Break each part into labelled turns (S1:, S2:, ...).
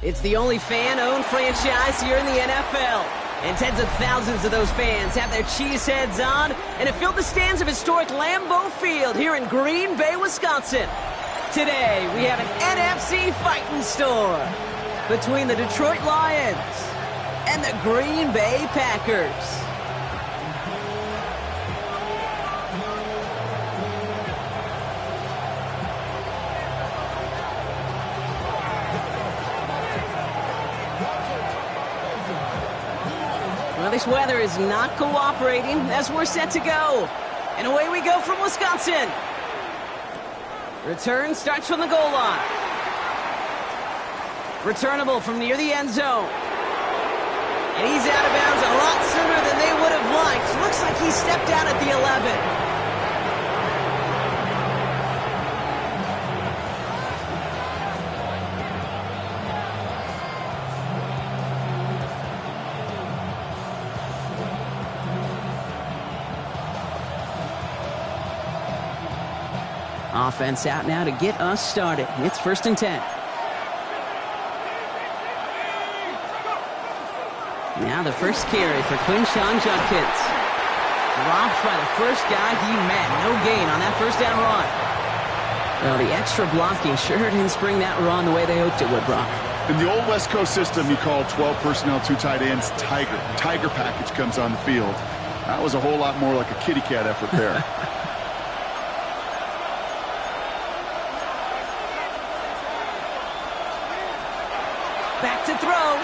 S1: It's the only fan-owned franchise here in the NFL. And tens of thousands of those fans have their cheeseheads on and have filled the stands of historic Lambeau Field here in Green Bay, Wisconsin. Today, we have an NFC fighting store between the Detroit Lions and the Green Bay Packers. Well, this weather is not cooperating as we're set to go. And away we go from Wisconsin. Return starts from the goal line. Returnable from near the end zone. And he's out of bounds a lot sooner than they would have liked. Looks like he stepped out at the 11. Offense out now to get us started. It's 1st and 10. Now the first carry for Quinshon Judkins. Dropped by the first guy he met. No gain on that first down run. Well, the extra blocking sure didn't spring that run the way they hoped it would, Brock.
S2: In the old West Coast system, you call 12 personnel, 2 tight ends, Tiger. Tiger package comes on the field. That was a whole lot more like a kitty cat effort there.
S1: Back to throw.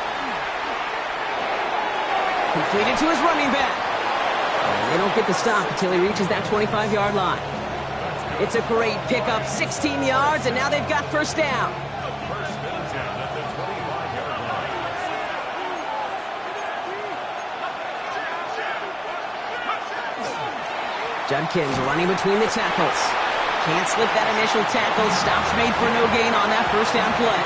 S1: Completed to his running back. And they don't get the stop until he reaches that 25-yard line. It's a great pickup, 16 yards, and now they've got first down. Judkins running between the tackles. Can't slip that initial tackle. Stops made for no gain on that first down play.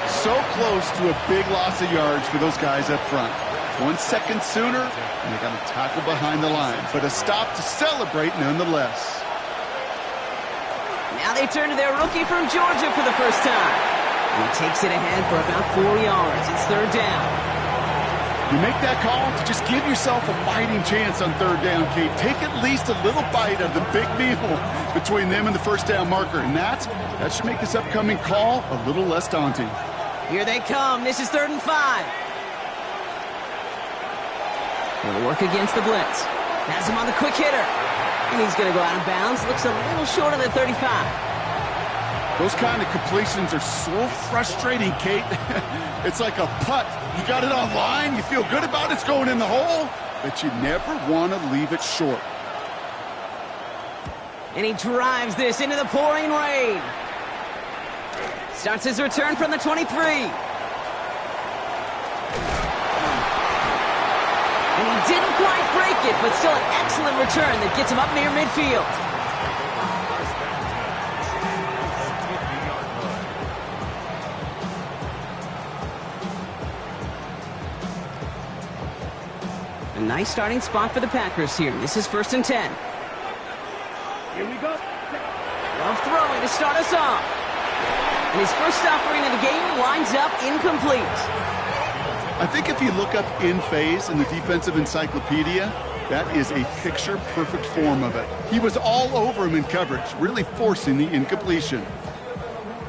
S2: So close to a big loss of yards for those guys up front. 1 second sooner, and they got to tackle behind the line. But a stop to celebrate nonetheless.
S1: Now they turn to their rookie from Georgia for the first time. And he takes it ahead for about 4 yards. It's 3rd down.
S2: You make that call to just give yourself a fighting chance on 3rd down, Kate. Take at least a little bite of the big meal between them and the first down marker. And that should make this upcoming call a little less daunting.
S1: Here they come. This is 3rd and 5. He'll work against the blitz. Has him on the quick hitter. And he's going to go out of bounds. Looks a little short of the 35.
S2: Those kind of completions are so frustrating, Kate. It's like a putt. You got it on line. You feel good about it. It's going in the hole. But you never want to leave it short.
S1: And he drives this into the pouring rain. Starts his return from the 23. And he didn't quite break it, but still an excellent return that gets him up near midfield. A nice starting spot for the Packers here. This is 1st and 10.
S3: Here we go.
S1: Love throwing to start us off. And his first offering of the game winds up incomplete.
S2: I think if you look up in phase in the defensive encyclopedia, that is a picture-perfect form of it. He was all over him in coverage, really forcing the incompletion.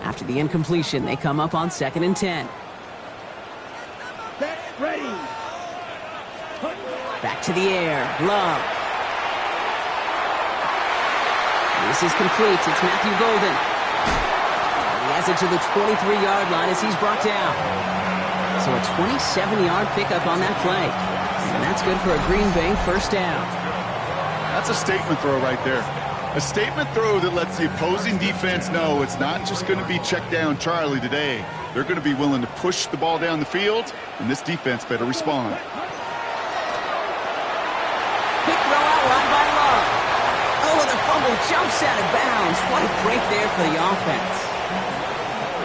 S1: After the incompletion, they come up on 2nd and 10.
S3: Ready.
S1: Back to the air. Love. This is complete. It's Matthew Golden. He has it to the 23-yard line as he's brought down. So a 27-yard pickup on that play. And that's good for a Green Bay first down.
S2: That's a statement throw right there. A statement throw that lets the opposing defense know it's not just going to be check down Charlie today. They're going to be willing to push the ball down the field, and this defense better respond.
S1: Quick throw out wide by Love. Oh, the fumble jumps out of bounds. What a break there for the offense.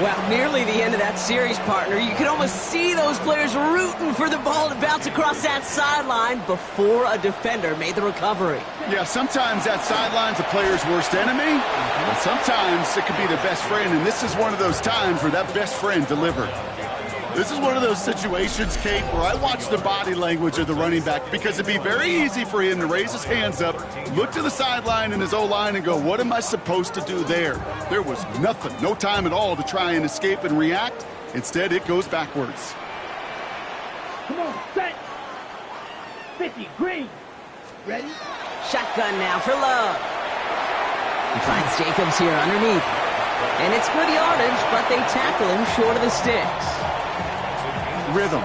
S1: Well, nearly the end of that series, partner. You could almost see those players rooting for the ball to bounce across that sideline before a defender made the recovery.
S2: Yeah, sometimes that sideline's a player's worst enemy, but sometimes it could be their best friend, and this is one of those times where that best friend delivered. This is one of those situations, Kate, where I watch the body language of the running back because it'd be very easy for him to raise his hands up, look to the sideline in his O-line and go, what am I supposed to do there? There was nothing, no time at all to try and escape and react. Instead, it goes backwards.
S3: Come on, set. 50, green. Ready?
S1: Shotgun now for Love. He finds Jacobs here underneath. And it's good yardage, but they tackle him short of the sticks.
S2: Rhythm.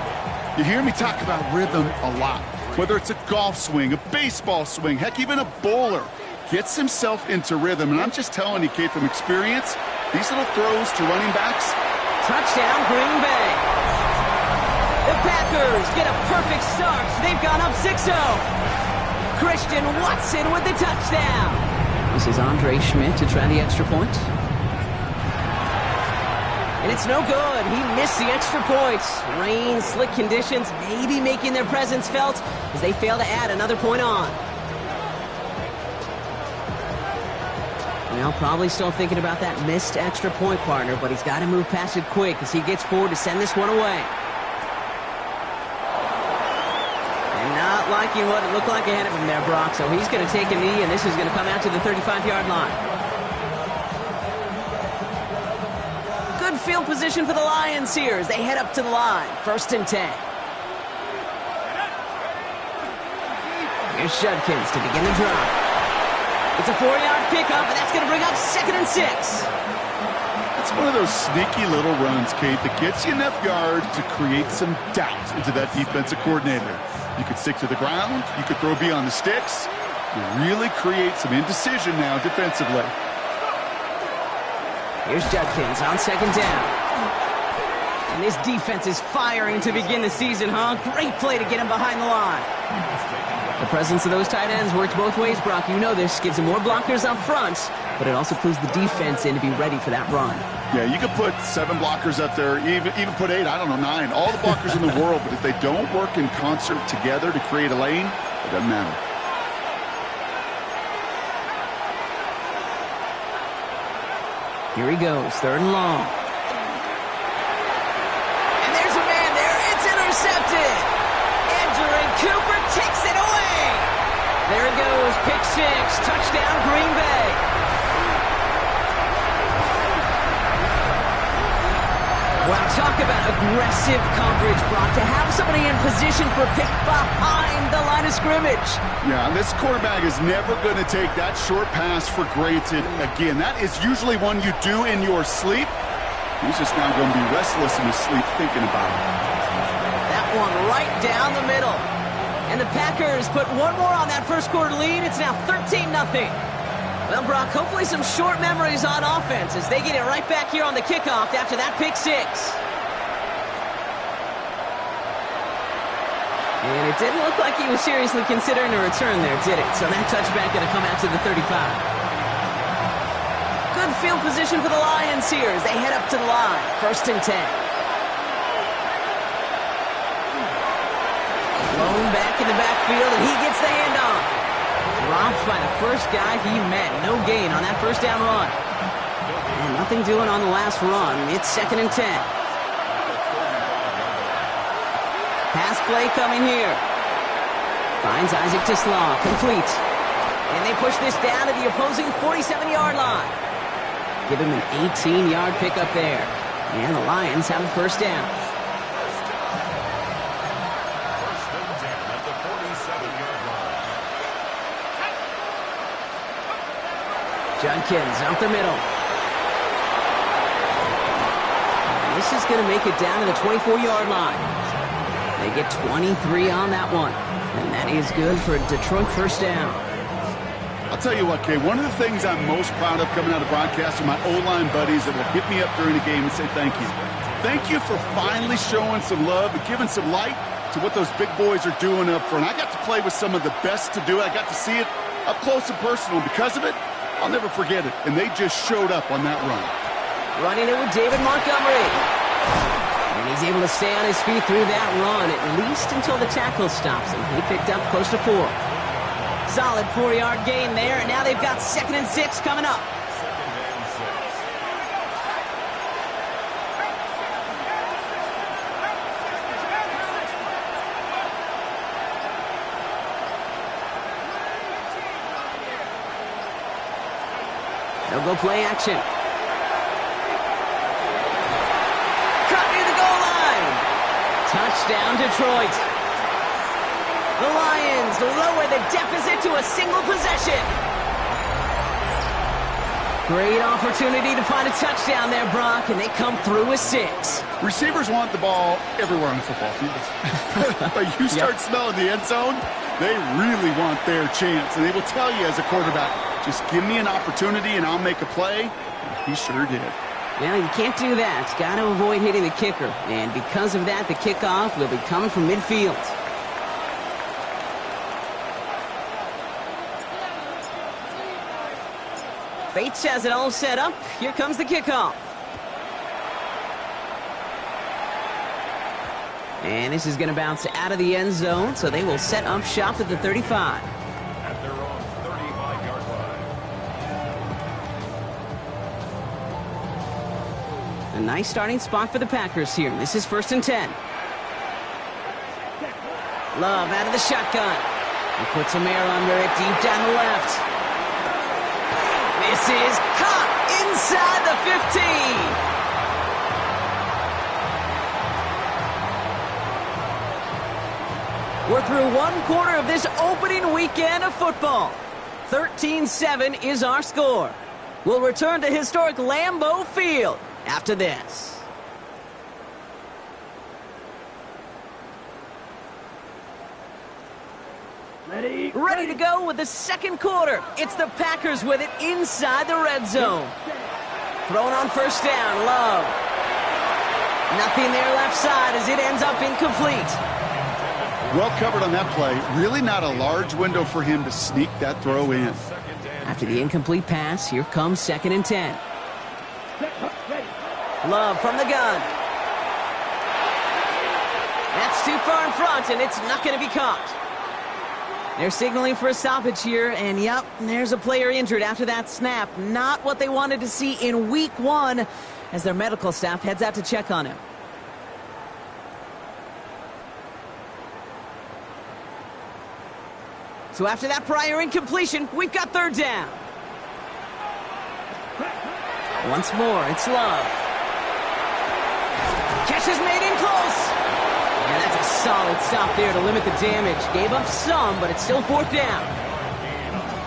S2: You hear me talk about rhythm a lot. Whether it's a golf swing, a baseball swing, heck, even a bowler gets himself into rhythm. And I'm just telling you, Kate, from experience, these little throws to running backs.
S1: Touchdown, Green Bay. The Packers get a perfect start. They've gone up 6-0. Christian Watson with the touchdown. This is Andre Schmidt to try the extra point. And it's no good. He missed the extra points. Rain, slick conditions, maybe making their presence felt as they fail to add another point on. Well, probably still thinking about that missed extra point, partner, but he's got to move past it quick as he gets forward to send this one away. And not liking what it looked like ahead of him there, Brock, so he's going to take a knee, and this is going to come out to the 35-yard line. Good field position for the Lions here as they head up to the line. 1st and 10. Here's Judkins to begin the drive. It's a 4-yard pickup, and that's going to bring up 2nd and 6.
S2: It's one of those sneaky little runs, Kate, that gets you enough yards to create some doubt into that defensive coordinator. You could stick to the ground. You could throw beyond the sticks. You really create some indecision now defensively.
S1: Here's Judkins on 2nd down. And this defense is firing to begin the season, huh? Great play to get him behind the line. The presence of those tight ends works both ways, Brock. You know this. Gives them more blockers up front, but it also clues the defense in to be ready for that run.
S2: Yeah, you could put 7 blockers up there, even put 8, I don't know, 9. All the blockers in the world, but if they don't work in concert together to create a lane, it doesn't matter.
S1: Here he goes, 3rd and long. And there's a man there. It's intercepted. Andrew Cooper takes it away. There it goes, pick 6, touchdown Green Bay. Wow, talk about aggressive coverage, Brock. To have somebody in position for a pick behind the line of scrimmage.
S2: Yeah, and this quarterback is never going to take that short pass for granted again. That is usually one you do in your sleep. He's just now going to be restless in his sleep thinking about it.
S1: That one right down the middle. And the Packers put one more on that first quarter lead. It's now 13-0. Well, Brock, hopefully some short memories on offense as they get it right back here on the kickoff after that pick 6. And it didn't look like he was seriously considering a return there, did it? So that touchback going to come out to the 35. Good field position for the Lions here as they head up to the line. 1st and 10. Blown back in the backfield, and he gets the handoff. Dropped by the first guy he met. No gain on that first down run. And nothing doing on the last run. It's 2nd and 10. Pass play coming here. Finds Isaac Tisslaw. Complete. And they push this down to the opposing 47-yard line. Give him an 18-yard pickup there. And the Lions have a 1st down. Judkins up the middle. And this is going to make it down to the 24-yard line. They get 23 on that one. And that is good for a Detroit 1st down.
S2: I'll tell you what, Kay, one of the things I'm most proud of coming out of broadcast are my O-line buddies that will hit me up during the game and say thank you. Thank you for finally showing some love and giving some light to what those big boys are doing up front. I got to play with some of the best to do it. I got to see it up close and personal. Because of it, I'll never forget it. And they just showed up on that run.
S1: Running it with David Montgomery. And he's able to stay on his feet through that run, at least until the tackle stops him. He picked up close to 4. Solid 4-yard gain there, and now they've got 2nd and 6 coming up. They'll go play action. Cut near the goal line. Touchdown, Detroit. The Lions lower the deficit to a single possession. Great opportunity to find a touchdown there, Brock, and they come through with 6.
S2: Receivers want the ball everywhere on the football field. But you start smelling the end zone, they really want their chance. And they will tell you as a quarterback, just give me an opportunity and I'll make a play. And he sure did.
S1: Well, you can't do that. Got to avoid hitting the kicker. And because of that, the kickoff will be coming from midfield. Bates has it all set up. Here comes the kickoff. And this is going to bounce out of the end zone, so they will set up shop at the 35.
S4: At their own 35-yard line.
S1: A nice starting spot for the Packers here. This is 1st and 10. Love out of the shotgun. He puts some air under it deep down the left. This is caught inside the 15. We're through 1 quarter of this opening weekend of football. 13-7 is our score. We'll return to historic Lambeau Field after this. Ready to go with the 2nd quarter. It's the Packers with it inside the red zone. Thrown on 1st down, Love. Nothing there left side as it ends up incomplete.
S2: Well covered on that play. Really not a large window for him to sneak that throw in.
S1: After the incomplete pass, here comes 2nd and 10. Love from the gun. That's too far in front, and it's not going to be caught. They're signaling for a stoppage here, and yep, there's a player injured after that snap. Not what they wanted to see in week 1 as their medical staff heads out to check on him. So after that prior incompletion, we've got 3rd down. Once more, it's Love. Catch is made in close. And that's a solid stop there to limit the damage. Gave up some, but it's still 4th down.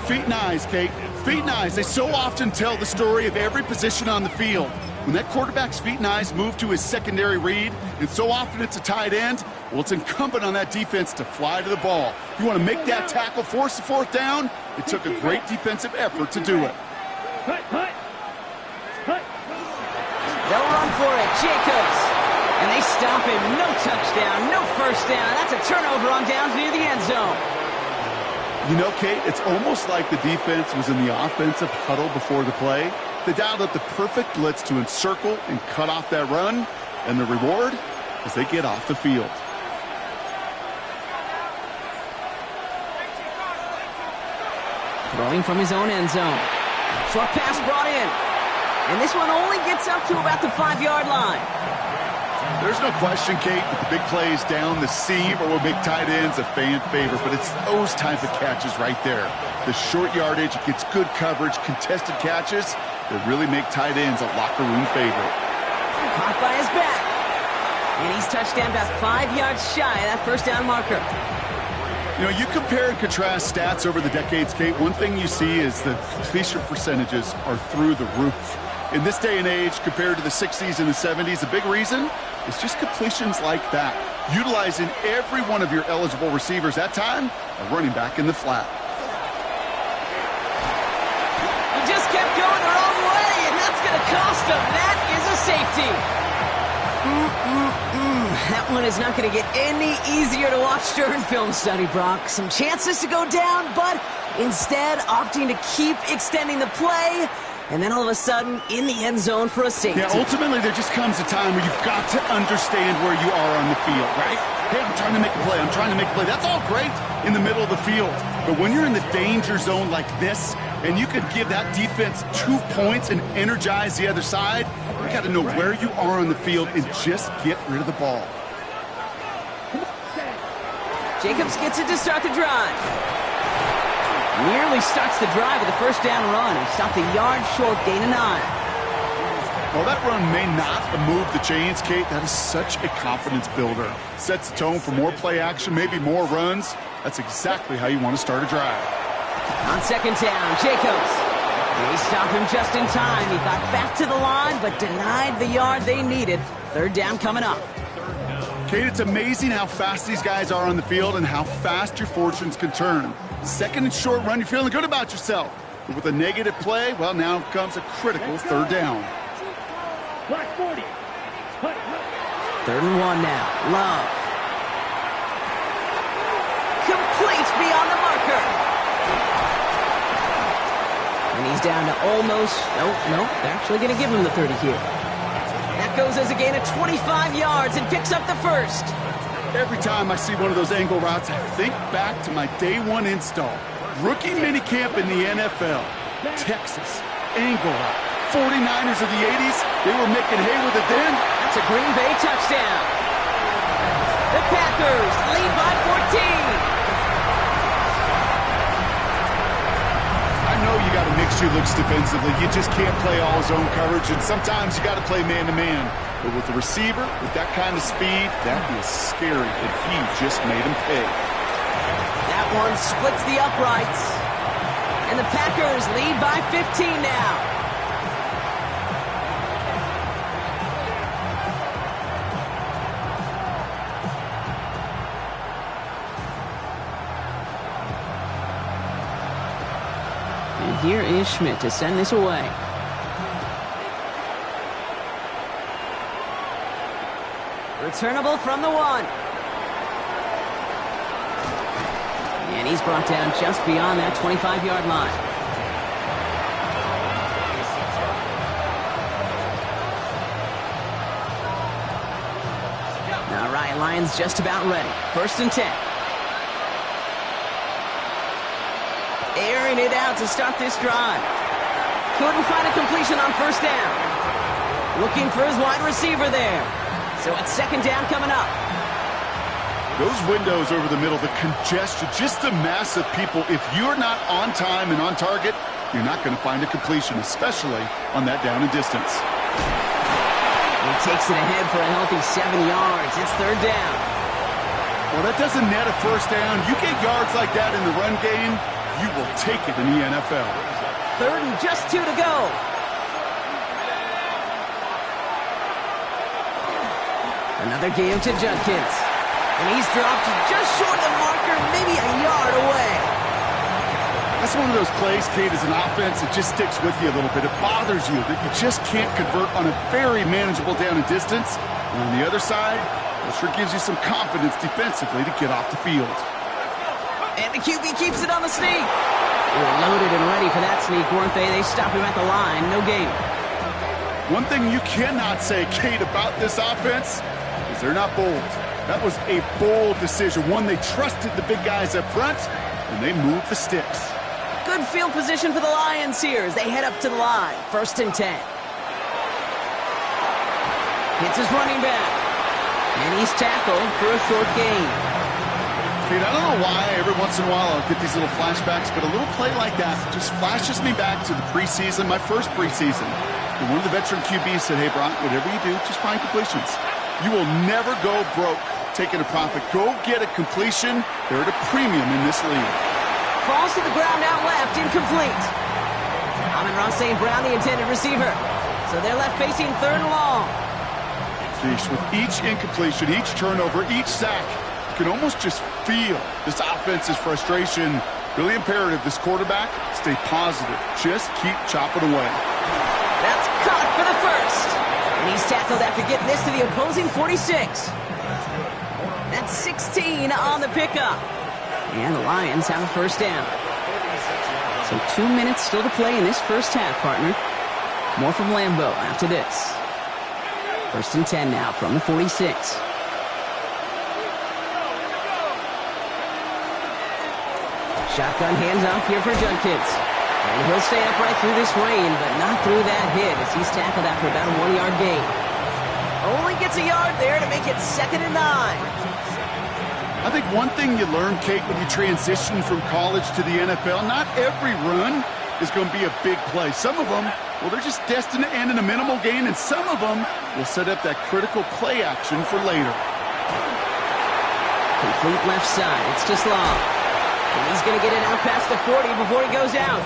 S2: Feet and eyes, Kate. Feet and eyes. They so often tell the story of every position on the field. When that quarterback's feet and eyes move to his secondary read, and so often it's a tight end, well, it's incumbent on that defense to fly to the ball. You want to make that tackle, force the 4th down? It took a great defensive effort to do it.
S1: They'll run for it. Jacobs. And they stop him. No touchdown, no 1st down. That's a turnover on downs near the end zone.
S2: You know, Kate, it's almost like the defense was in the offensive huddle before the play. They dialed up the perfect blitz to encircle and cut off that run. And the reward is they get off the field.
S1: Throwing from his own end zone. Short pass brought in. And this one only gets up to about the 5-yard line.
S2: There's no question, Kate, that the big plays down the seam or will make tight ends a fan favorite, but it's those type of catches right there. The short yardage, it gets good coverage, contested catches that really make tight ends a locker room favorite.
S1: Caught by his back. And he's touchdown about 5 yards shy of that 1st down marker.
S2: You know, you compare and contrast stats over the decades, Kate. One thing you see is that completion percentages are through the roof. In this day and age, compared to the 60s and the 70s, the big reason is just completions like that. Utilizing every one of your eligible receivers that time, a running back in the flat.
S1: He just kept going the wrong way, and that's going to cost him. That is a safety. That one is not going to get any easier to watch during film study, Brock. Some chances to go down, but instead opting to keep extending the play and then all of a sudden in the end zone for a safety.
S2: Yeah, ultimately there just comes a time where you've got to understand where you are on the field, right? Hey, I'm trying to make a play. I'm trying to make a play. That's all great in the middle of the field. But when you're in the danger zone like this, and you can give that defense 2 points and energize the other side, you got to know where you are on the field and just get rid of the ball.
S1: Jacobs gets it to start the drive. Nearly starts the drive with a first down run and stopped a yard short, gain of 9.
S2: Well, that run may not move the chains, Kate. That is such a confidence builder. Sets the tone for more play action, maybe more runs. That's exactly how you want to start a drive.
S1: On second down, Jacobs. They stopped him just in time. He got back to the line, but denied the yard they needed. Third down coming up.
S2: Kate, it's amazing how fast these guys are on the field and how fast your fortunes can turn. Second and short run, you're feeling good about yourself. But with a negative play, well, now comes a critical third down.
S3: Black 40.
S1: Third and 1 now. Love. Complete beyond the marker. And he's down to almost... Nope. They're actually going to give him the 30 here. That goes as a gain of 25 yards and picks up the first.
S2: Every time I see one of those angle routes, I think back to my day one install. Rookie minicamp in the NFL. Texas. Angle route. 49ers of the 80s. They were making hay with it then.
S1: That's a Green Bay touchdown. The Packers lead by 14.
S2: I know you got to mix your looks defensively. You just can't play all zone coverage, and sometimes you got to play man-to-man. But with the receiver, with that kind of speed, that is scary, and he just made him pay.
S1: That one splits the uprights. And the Packers lead by 15 now. And here is Schmidt to send this away. Returnable from the 1. And he's brought down just beyond that 25-yard line. All right, Lions just about ready. First and 10. Airing it out to start this drive. Couldn't find a completion on first down. Looking for his wide receiver there. So it's second down coming up.
S2: Those windows over the middle, the congestion, just the mass of people. If you're not on time and on target, you're not going to find a completion, especially on that down and distance.
S1: He takes it ahead for a healthy 7 yards. It's third down.
S2: Well, that doesn't net a first down. You get yards like that in the run game, you will take it in the NFL.
S1: Third and just 2 to go. Another game to Judkins. And he's dropped just short of the marker, maybe a yard away.
S2: That's one of those plays, Kate, as an offense, it just sticks with you a little bit. It bothers you that you just can't convert on a very manageable down and distance. And on the other side, it sure gives you some confidence defensively to get off the field.
S1: And the QB keeps it on the sneak. They were loaded and ready for that sneak, weren't they? They stopped him at the line. No gain.
S2: One thing you cannot say, Kate, about this offense is they're not bold. That was a bold decision, one they trusted the big guys up front, and they moved the sticks.
S1: Good field position for the Lions here as they head up to the line. First and 10. Hits his running back. And he's tackled for a short gain.
S2: Kate, I don't know why every once in a while I'll get these little flashbacks, but a little play like that just flashes me back to the preseason, my first preseason. And one of the veteran QBs said, hey, Brock, whatever you do, just find completions. You will never go broke taking a profit. Go get a completion. They're at a premium in this league.
S1: Falls to the ground out left, incomplete. Amon-Ra St. Brown, the intended receiver. So they're left facing third and long.
S2: Geesh, with each incompletion, each turnover, each sack, you can almost just feel this offense's frustration. Really imperative, this quarterback, stay positive. Just keep chopping away.
S1: That's caught for the first. And he's tackled after getting this to the opposing 46. That's 16 on the pickup. And the Lions have a first down. So 2 minutes still to play in this first half, partner. More from Lambeau after this. 1st and 10 now from the 46. Shotgun handoff here for Judkins. And he'll stay upright through this rain, but not through that hit as he's tackled after about a 1-yard gain. Only gets a yard there to make it 2nd and 9.
S2: I think one thing you learn, Kate, when you transition from college to the NFL, not every run is going to be a big play. Some of them, well, they're just destined to end in a minimal gain, and some of them will set up that critical play action for later.
S1: Complete left side. It's to Slav. And he's going to get it out past the 40 before he goes out.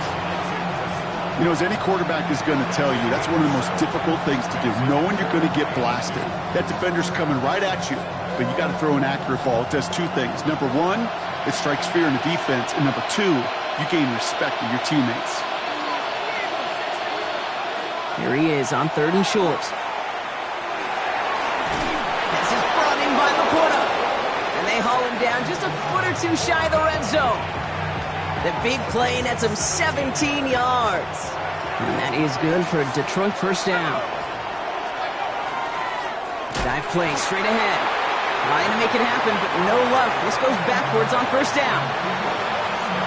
S2: You know, as any quarterback is going to tell you, that's one of the most difficult things to do, knowing you're going to get blasted. That defender's coming right at you, but you got to throw an accurate ball. It does two things. Number one, it strikes fear in the defense, and number two, you gain respect of your teammates.
S1: Here he is on 3rd and short. This is brought in by Laporta. And they haul him down just a foot or two shy of the red zone. The big play nets him 17 yards. And that is good for a Detroit 1st down. Dive play straight ahead. Trying to make it happen, but no luck. This goes backwards on 1st down.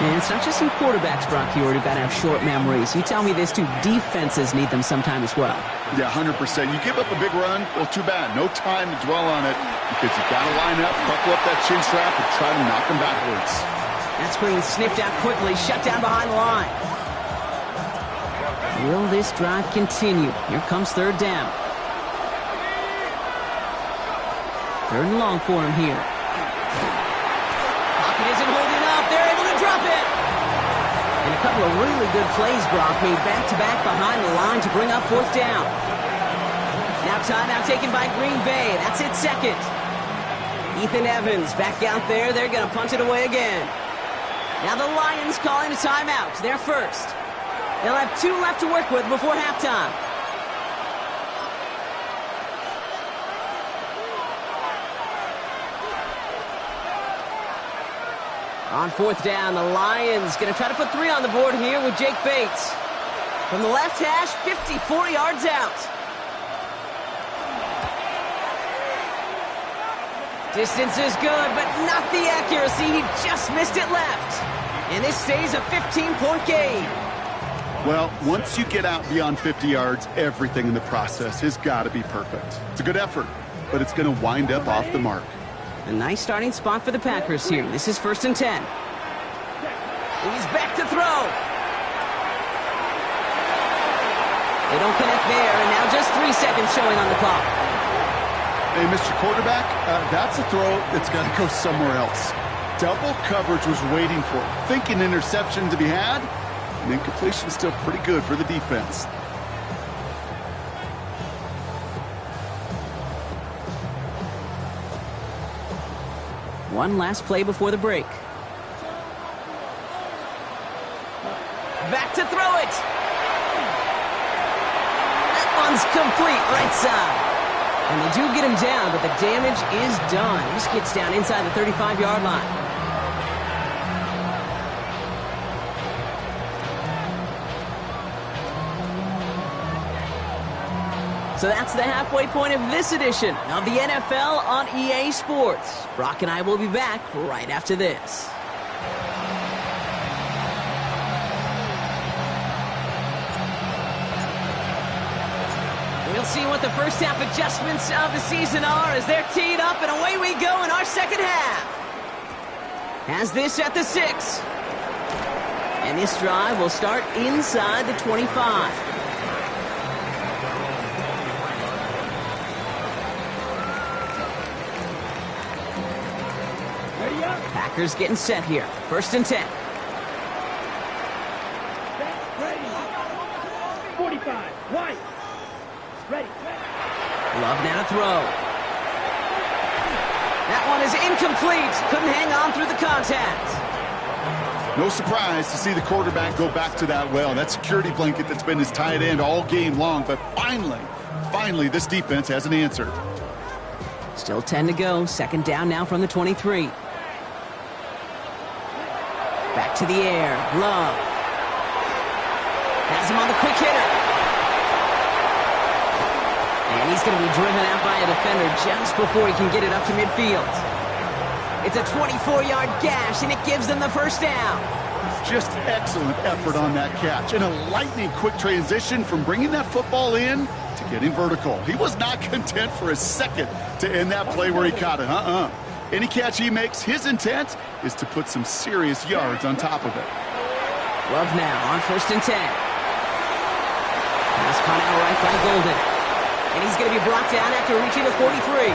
S1: And it's not just some quarterbacks, Brock Huard, who've got to have short memories. You tell me this too, defenses need them sometime as well.
S2: Yeah, 100%. You give up a big run, well, too bad. No time to dwell on it because you got to line up, buckle up that chin strap, and try to knock them backwards.
S1: That screen sniffed out quickly, shut down behind the line. Will this drive continue? Here comes 3rd down. 3rd and long for him here. Pocket isn't holding up. They're able to drop it. And a couple of really good plays, Brock, made back-to-back behind the line to bring up 4th down. Now timeout taken by Green Bay. That's it, 2nd. Ethan Evans back out there. They're going to punt it away again. Now the Lions calling a timeout. They're first. They'll have 2 left to work with before halftime. On 4th down, the Lions going to try to put 3 on the board here with Jake Bates. From the left hash, 54 yards out. Distance is good, but not the accuracy. He just missed it left. And this stays a 15-point game.
S2: Well, once you get out beyond 50 yards, everything in the process has got to be perfect. It's a good effort, but it's going to wind up off the mark.
S1: A nice starting spot for the Packers here. This is 1st and 10. He's back to throw. They don't connect there, and now just 3 seconds showing on the clock.
S2: Hey, Mr. Quarterback, that's a throw that's got to go somewhere else. Double coverage was waiting for it. Thinking interception to be had, and incompletion still pretty good for the defense.
S1: One last play before the break. Back to throw it. That one's complete right side. And they do get him down, but the damage is done. This gets down inside the 35-yard line. So that's the halfway point of this edition of the NFL on EA Sports. Brock and I will be back right after this. We'll see what the first half adjustments of the season are as they're teed up, and away we go in our second half. Has this at the 6. And this drive will start inside the 25. Packers getting set here. 1st and 10.
S3: 45. White. Ready.
S1: Love now to throw. That one is incomplete. Couldn't hang on through the contact.
S2: No surprise to see the quarterback go back to that well. That security blanket that's been his tight end all game long. But finally, this defense has an answer.
S1: Still 10 to go. 2nd down now from the 23. Back to the air. Love. Has him on the quick hitter. He's going to be driven out by a defender just before he can get it up to midfield. It's a 24-yard gash, and it gives them the first down.
S2: Just excellent effort on that catch. And a lightning-quick transition from bringing that football in to getting vertical. He was not content for a second to end that play where he caught it. Any catch he makes, his intent is to put some serious yards on top of it.
S1: Love now on 1st and 10. Pass caught out right by Golden. And he's going to be brought down after reaching the 43.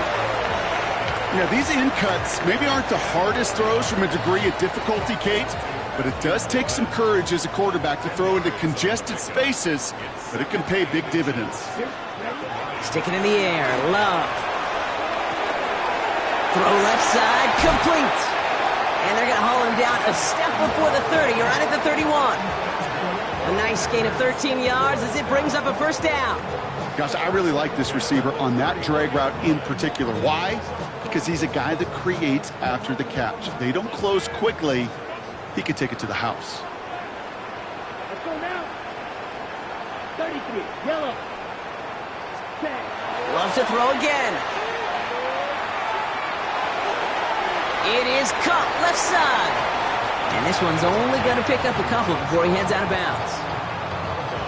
S2: Yeah, these in cuts maybe aren't the hardest throws from a degree of difficulty, Kate, but it does take some courage as a quarterback to throw into congested spaces, but it can pay big dividends.
S1: Stick it in the air. Love. Throw left side. Complete. And they're going to haul him down a step before the 30. You're right at the 31. A nice gain of 13 yards as it brings up a first down.
S2: Gosh, I really like this receiver on that drag route in particular. Why? Because he's a guy that creates after the catch. They don't close quickly. He could take it to the house.
S3: Let's go now. 33, yellow. Set.
S1: Loves to throw again. It is Kupp, left side. And this one's only going to pick up a couple before he heads out of bounds.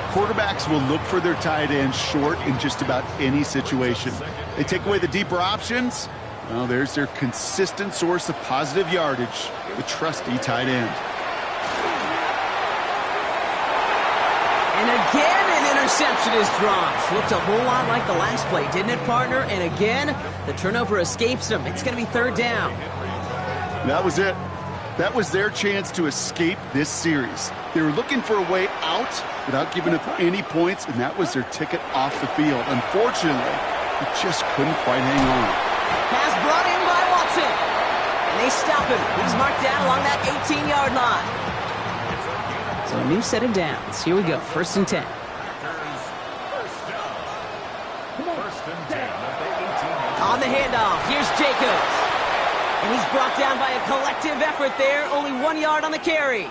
S2: Quarterbacks will look for their tight end short in just about any situation. They take away the deeper options. Well, there's their consistent source of positive yardage, the trusty tight end.
S1: And again, an interception is dropped. Looked a whole lot like the last play, didn't it, partner? And again, the turnover escapes them. It's going to be 3rd down.
S2: That was it. That was their chance to escape this series. They were looking for a way out without giving up any points, and that was their ticket off the field. Unfortunately, they just couldn't quite hang on.
S1: Pass brought in by Watson. And they stop him. He's marked down along that 18-yard line. So a new set of downs. Here we go. 1st and 10. On the handoff, here's Jacobs. And he's brought down by a collective effort there. Only 1 yard on the carry.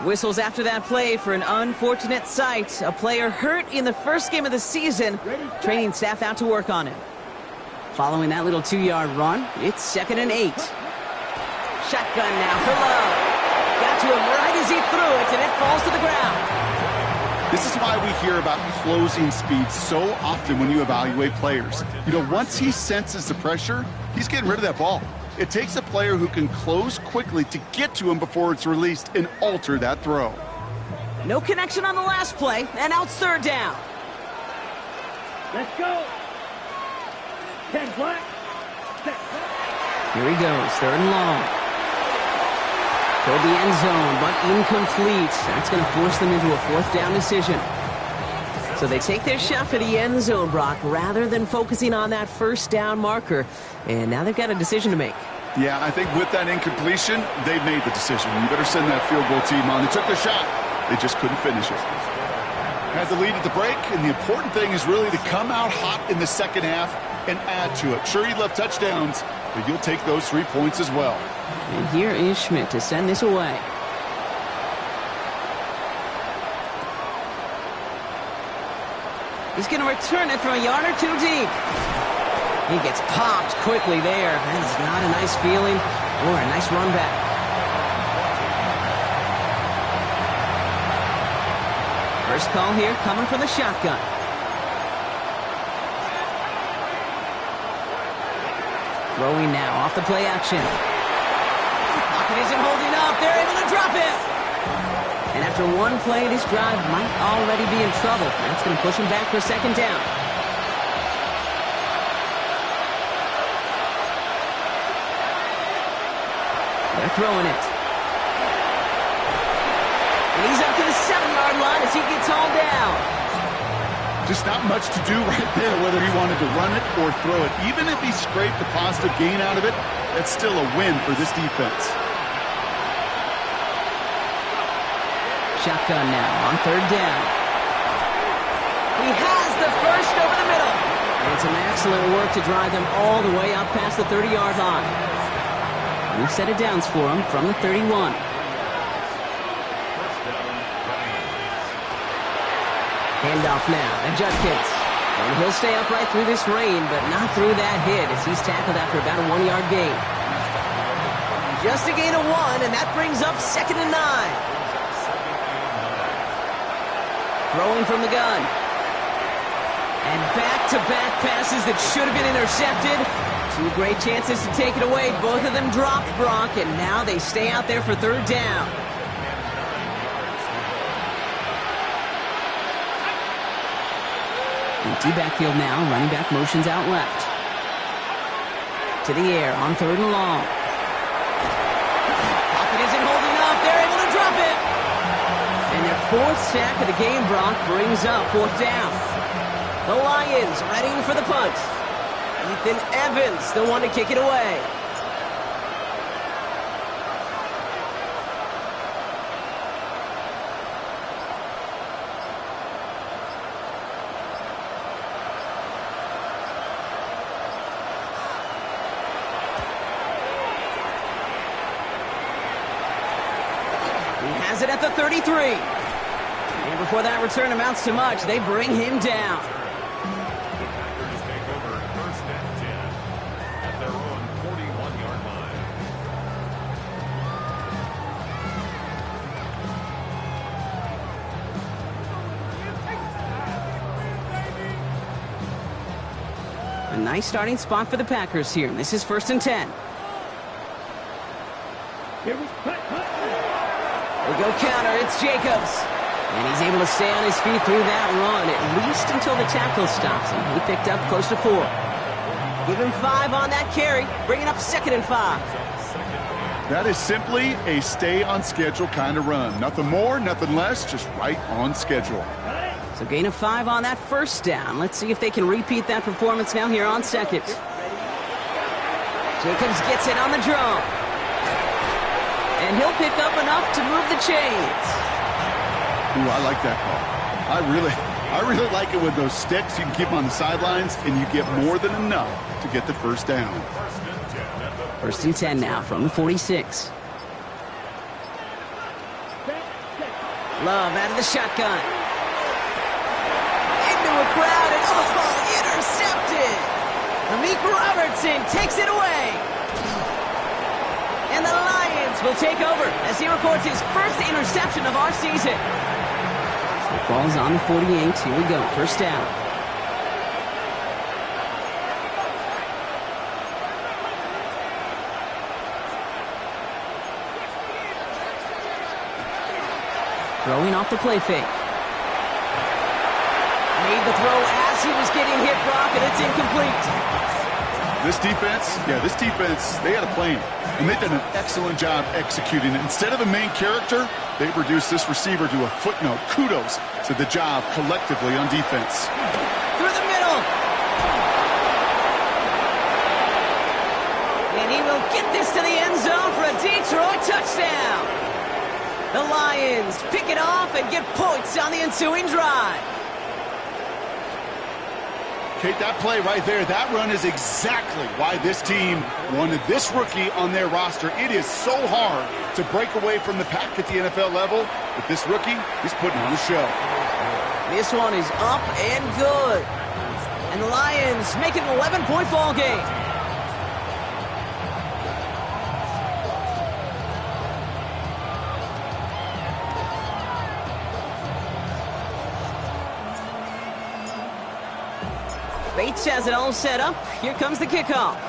S1: Whistles after that play for an unfortunate sight. A player hurt in the first game of the season. Training staff out to work on him. Following that little 2-yard run, it's 2nd and 8. Shotgun now for Love. Got to him right as he threw it, and it falls to the ground.
S2: This is why we hear about closing speed so often when you evaluate players. You know, once he senses the pressure, he's getting rid of that ball. It takes a player who can close quickly to get to him before it's released and alter that throw.
S1: No connection on the last play, and now it's 3rd down.
S3: Let's go. 10 black.
S1: Here he goes, 3rd and long. Toward the end zone, but incomplete. That's going to force them into a 4th down decision. So they take their shot for the end zone, Brock, rather than focusing on that 1st down marker. And now they've got a decision to make.
S2: Yeah, I think with that incompletion, they've made the decision. You better send that field goal team on. They took their shot. They just couldn't finish it. Had the lead at the break, and the important thing is really to come out hot in the second half and add to it. Sure, you love touchdowns, but you'll take those 3 points as well.
S1: And here is Schmidt to send this away. He's going to return it from a yard or 2 deep. He gets popped quickly there. That is not a nice feeling or a nice run back. First call here coming from the shotgun. Throwing now off the play action. Pocket isn't holding up. They're able to drop it. And after 1 play, this drive might already be in trouble. That's going to push him back for 2nd down. They're throwing it. And he's up to the 7-yard line as he gets hauled down.
S2: Just not much to do right there, whether he wanted to run it or throw it. Even if he scraped a positive gain out of it, that's still a win for this defense.
S1: Shotgun now on 3rd down. He has the first over the middle. And some excellent work to drive them all the way up past the 30-yard line. New set of downs for him from the 31. Handoff now to Judkins. And he'll stay upright through this rain, but not through that hit as he's tackled after about a 1-yard gain. Just a gain of 1, and that brings up 2nd and 9. Throwing from the gun. And back-to-back passes that should have been intercepted. 2 great chances to take it away. Both of them dropped, Brock, and now they stay out there for 3rd down. Empty backfield now. Running back motions out left. To the air on 3rd and long. Pocket isn't holding up. They're able to drop it. And their 4th sack of the game, Brock, brings up 4th down. The Lions ready for the punt. Ethan Evans, the one to kick it away. He has it at the 33. And before that return amounts to much, they bring him down. A nice starting spot for the Packers here. This is 1st and 10.
S3: Here we cut.
S1: They go counter. It's Jacobs. And he's able to stay on his feet through that run, at least until the tackle stops him. He picked up close to 4. Give him 5 on that carry, bringing up 2nd and 5.
S2: That is simply a stay-on-schedule kind of run. Nothing more, nothing less, just right on schedule.
S1: So gain of 5 on that 1st down. Let's see if they can repeat that performance now here on 2nd. Jacobs gets it on the draw. And he'll pick up enough to move the chains.
S2: Ooh, I like that call. I really like it with those sticks. You can keep them on the sidelines, and you get more than enough to get the 1st down.
S1: 1st and 10 now from the 46. Love out of the shotgun. Into a crowd, and intercepted. Amik Robertson takes it away. And the Lions will take over as he records his 1st interception of our season. The ball's on the 48. Here we go. 1st down. Throwing off the play fake. Made the throw as he was getting hit, Brock, and it's incomplete.
S2: This defense, they had a plan, and they've done an excellent job executing it. Instead of a main character, they've reduced this receiver to a footnote. Kudos to the job collectively on defense.
S1: Through the middle. And he will get this to the end zone for a Detroit touchdown. The Lions pick it off and get points on the ensuing drive.
S2: Kate, that play right there, that run is exactly why this team wanted this rookie on their roster. It is so hard to break away from the pack at the NFL level, but this rookie, he's putting on a show.
S1: This one is up and good. And the Lions make it an 11-point ball game. Bates has it all set up. Here comes the kickoff.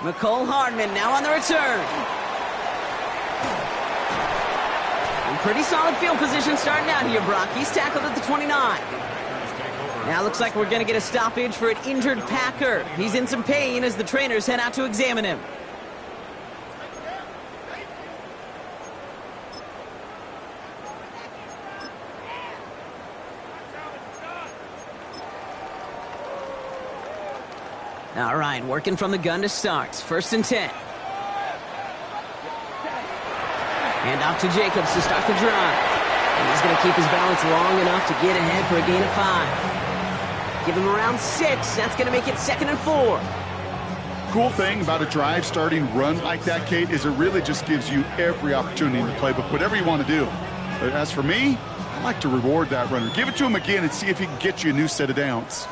S1: Mecole Hardman now on the return. And pretty solid field position starting out here, Brock. He's tackled at the 29. Now looks like we're going to get a stoppage for an injured Packer. He's in some pain as the trainers head out to examine him. All right, working from the gun to start. 1st and 10. And off to Jacobs to start the drive. And he's going to keep his balance long enough to get ahead for a gain of 5. Give him around 6. That's going to make it 2nd and 4.
S2: Cool thing about a drive starting run like that, Kate, is it really just gives you every opportunity in the playbook, whatever you want to do. But as for me, I like to reward that runner. Give it to him again and see if he can get you a new set of downs.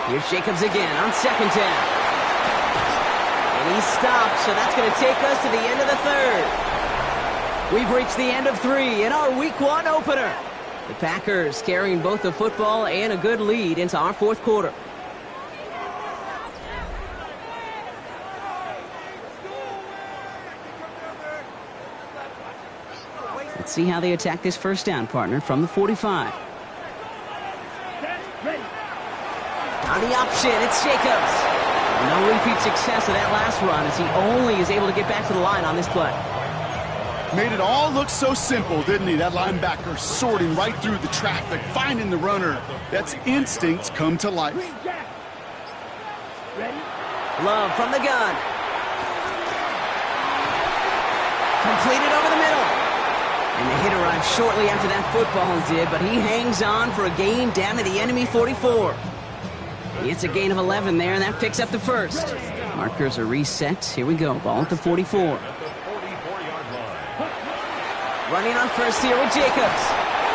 S1: Here's Jacobs again on second down. And he stopped, so that's going to take us to the end of the third. We've reached the end of 3 in our Week 1 opener. The Packers carrying both the football and a good lead into our fourth quarter. Let's see how they attack this first down, partner, from the 45. On the option, it's Jacobs. No repeat success of that last run as he only is able to get back to the line on this play.
S2: Made it all look so simple, didn't he? That linebacker sorting right through the traffic, finding the runner. That's instincts come to life.
S1: Love from the gun. Completed over the middle. And the hit arrived shortly after that football did, but he hangs on for a gain down to the enemy 44. It's a gain of 11 there, and that picks up the first. Markers are reset. Here we go. Ball at the 44. Running on first here with Jacobs.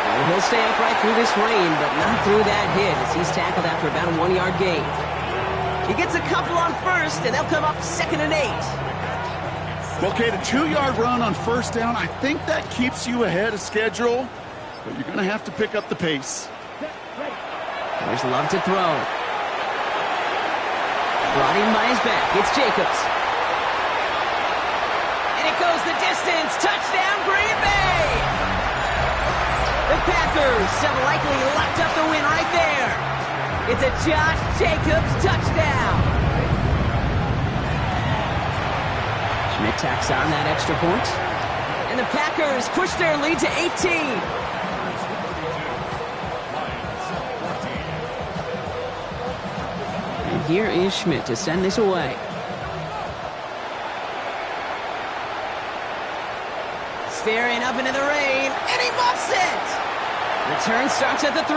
S1: And he'll stay upright through this rain, but not through that hit as he's tackled after about a 1-yard gain. He gets a couple on first, and they'll come up 2nd and 8.
S2: Well, Kate, a 2-yard run on first down, I think that keeps you ahead of schedule, but you're going to have to pick up the pace.
S1: There's Love to throw. Brought in by his back. It's Jacobs. And it goes the distance. Touchdown, Green Bay! The Packers have likely locked up the win right there. It's a Josh Jacobs touchdown. Schmidt tacks on that extra point. And the Packers push their lead to 18. Here is Schmidt to send this away. Staring up into the rain, and he muffs it! Return starts at the 3.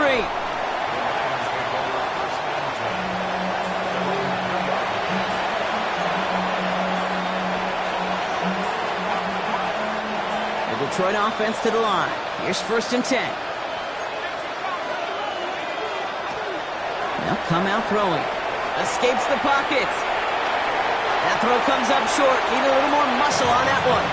S1: The Detroit offense to the line. Here's 1st and 10. They'll come out throwing. Escapes the pocket. That throw comes up short. Need a little more muscle on that one.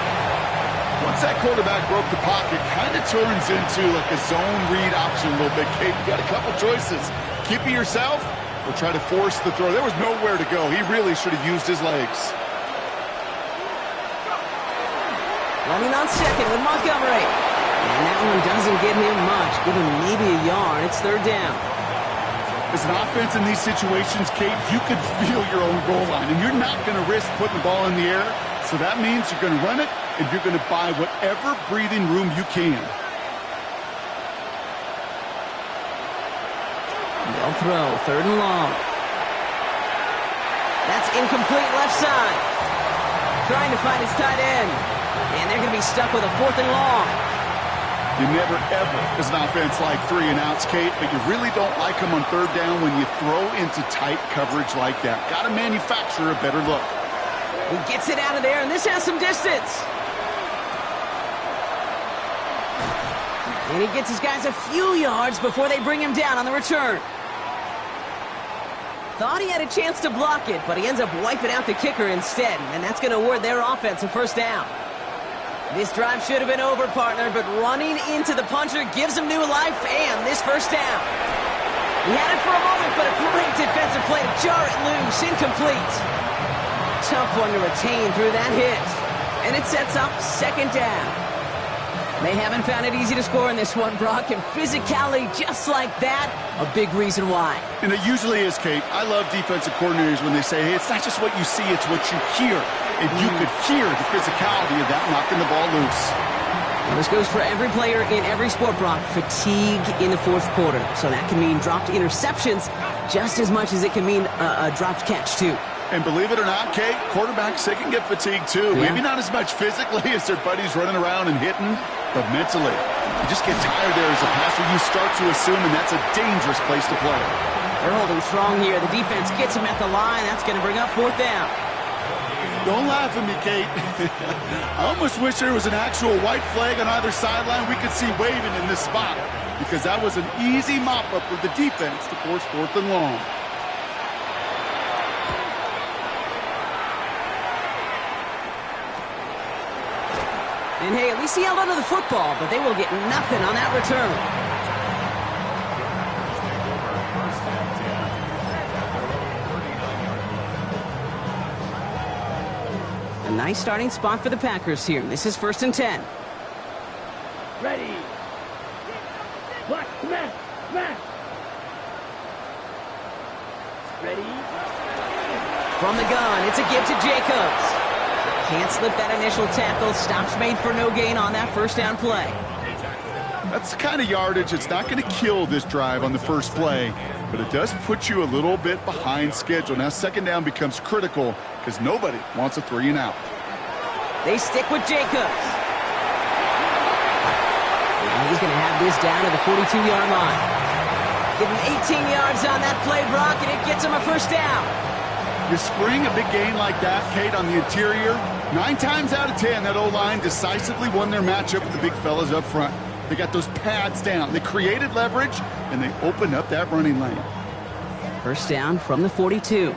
S2: Once that quarterback broke the pocket, kind of turns into like a zone read option a little bit. Kate, you got a couple choices. Keep it yourself or try to force the throw. There was nowhere to go. He really should have used his legs.
S1: Running on second with Montgomery. And that one doesn't get him much. Give him maybe a yard. It's 3rd down.
S2: As an offense in these situations, Kate, you could feel your own goal line, and you're not going to risk putting the ball in the air. So that means you're going to run it, and you're going to buy whatever breathing room you can.
S1: They'll throw 3rd and long. That's incomplete left side. Trying to find his tight end. And they're going to be stuck with a 4th and long.
S2: You never, ever, as an offense, like 3 and outs, Kate, but you really don't like them on 3rd down when you throw into tight coverage like that. Got to manufacture a better look.
S1: He gets it out of there, and this has some distance. And he gets his guys a few yards before they bring him down on the return. Thought he had a chance to block it, but he ends up wiping out the kicker instead, and that's going to award their offense a 1st down. This drive should have been over, partner, but running into the puncher gives him new life and this 1st down. He had it for a moment, but a great defensive play to jar it loose, incomplete. Tough one to retain through that hit. And it sets up 2nd down. They haven't found it easy to score in this one, Brock, and physicality just like that, a big reason why.
S2: And it usually is, Kate. I love defensive coordinators when they say, hey, it's not just what you see, it's what you hear. And you could hear the physicality of that knocking the ball loose.
S1: Well, this goes for every player in every sport, Brock. Fatigue in the 4th quarter. So that can mean dropped interceptions just as much as it can mean a dropped catch, too.
S2: And believe it or not, Kate, quarterbacks, they can get fatigued, too. Yeah. Maybe not as much physically as their buddies running around and hitting, but mentally. You just get tired there as a passer. You start to assume, and that's a dangerous place to play.
S1: They're holding strong here. The defense gets him at the line. That's going to bring up 4th down.
S2: Don't laugh at me, Kate. I almost wish there was an actual white flag on either sideline we could see waving in this spot, because that was an easy mop-up for the defense to force 4th and long.
S1: And hey, at least he held onto the football, but they will get nothing on that return. A nice starting spot for the Packers here. This is 1st and 10.
S3: Ready. Block, smash, smash. Ready.
S1: From the gun, it's a give to Jacobs. Can't slip that initial tackle. Stops made for no gain on that 1st down play.
S2: That's the kind of yardage that's not going to kill this drive on the first play, but it does put you a little bit behind schedule. Now 2nd down becomes critical because nobody wants a 3 and out.
S1: They stick with Jacobs. And he's going to have this down to the 42-yard line. Give him 18 yards on that play, Brock, and it gets him a 1st down.
S2: You spring a big gain like that, Kate, on the interior, 9 times out of 10, that O-line decisively won their matchup with the big fellas up front. They got those pads down. They created leverage, and they opened up that running lane.
S1: 1st down from the 42.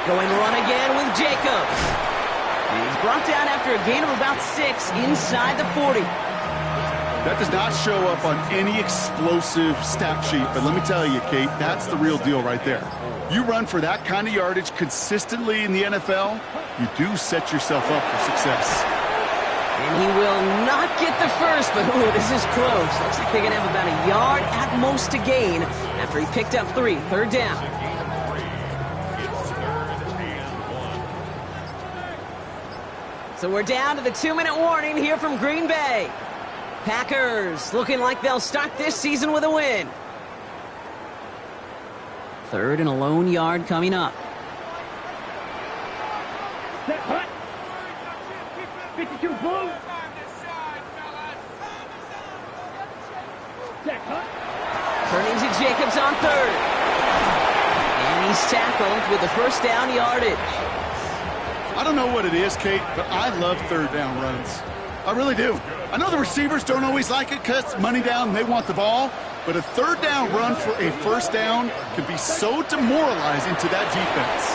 S1: Going run again with Jacobs. He's brought down after a gain of about 6 inside the 40.
S2: That does not show up on any explosive stat sheet, but let me tell you, Kate, that's the real deal right there. You run for that kind of yardage consistently in the NFL, you do set yourself up for success.
S1: And he will not get the first, but ooh, this is close. Looks like they're going to have about a yard at most to gain after he picked up 3. 3rd down. So we're down to the 2-minute warning here from Green Bay. Packers looking like they'll start this season with a win. 3rd and a lone yard coming up.
S3: Set hut. 52 blue. Set hut.
S1: Turning to Jacobs on 3rd. And he's tackled with the 1st down yardage.
S2: I don't know what it is, Kate, but I love 3rd down runs. I really do. I know the receivers don't always like it because money down, they want the ball, but a 3rd down run for a 1st down can be so demoralizing to that defense.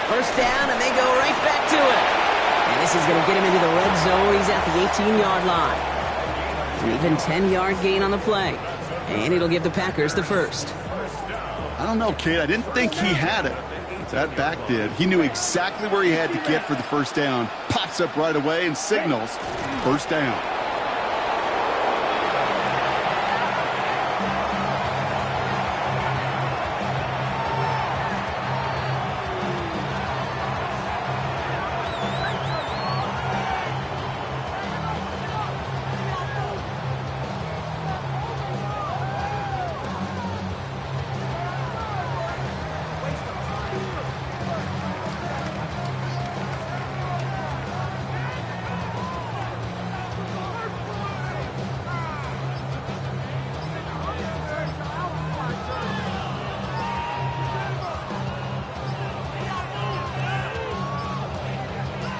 S1: 1st down, and they go right back to it. And this is going to get him into the red zone. He's at the 18-yard line. An even 10-yard gain on the play. And it'll give the Packers the 1st.
S2: I don't know, Kate. I didn't think he had it. That back did. He knew exactly where he had to get for the 1st down. Pops up right away and signals 1st down.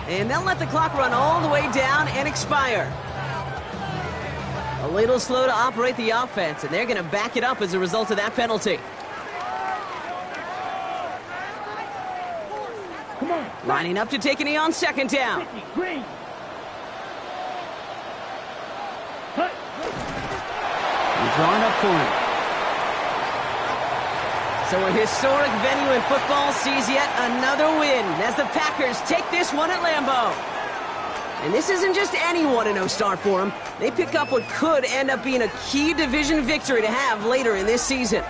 S1: And they'll let the clock run all the way down and expire. A little slow to operate the offense, and they're going to back it up as a result of that penalty.
S3: Come on.
S1: Lining up to take a knee on 2nd down.
S3: 50, green. Hut.
S1: He's drawing up for him. So a historic venue in football sees yet another win as the Packers take this one at Lambeau. And this isn't just any 1-0 start for them. They pick up what could end up being a key division victory to have later in this season.